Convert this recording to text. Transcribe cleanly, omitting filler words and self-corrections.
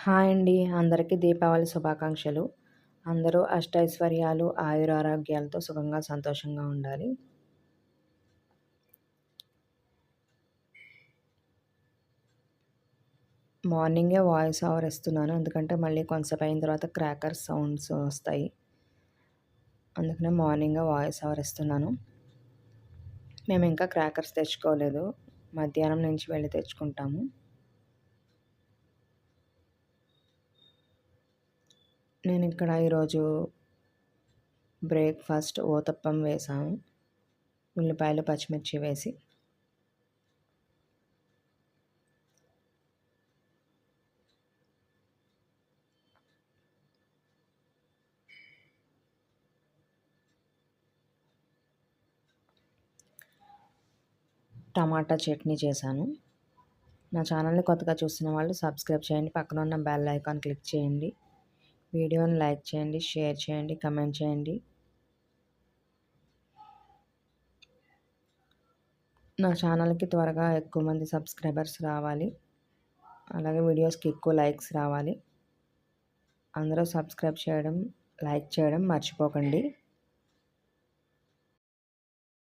Hi అండి. అందరికీ దీపావళి శుభాకాంక్షలు. అందరూ అష్టైశ్వర్యాలు, ఆయురారోగ్యాలతో సుఖంగా, సంతోషంగా ఉండాలి. మార్నింగే వాయిస్ ఓవర్ ఇస్తున్నాను. ఎందుకంటే మళ్ళీ కొంతసేపు అయిన తర్వాత క్రాకర్స్ సౌండ్స్ వస్తాయి. అందుకనే మార్నింగే వాయిస్ ఓవర్ ఇస్తున్నాను. మేము ఇంకా క్రాకర్స్ తెచ్చుకోలేదు. మధ్యాహ్నం నుంచి వెళ్ళి తెచ్చుకుంటాము. నేను ఇక్కడ ఈరోజు బ్రేక్‌ఫాస్ట్ ఊతప్పం వేశాను. ఉల్లిపాయలు, పచ్చిమిర్చి వేసి. టమాటా చట్నీ చేశాను. నా ఛానల్ని కొత్తగా చూస్తున్న వాళ్ళు సబ్స్క్రైబ్ చేయండి. పక్కన ఉన్న బెల్ ఐకాన్ క్లిక్ చేయండి. వీడియోని లైక్ చేయండి, షేర్ చేయండి, కమెంట్ చేయండి. నా ఛానల్కి త్వరగా ఎక్కువ మంది సబ్స్క్రైబర్స్ రావాలి. అలాగే వీడియోస్కి ఎక్కువ లైక్స్ రావాలి. అందరూ సబ్స్క్రైబ్ చేయడం, లైక్ చేయడం మర్చిపోకండి.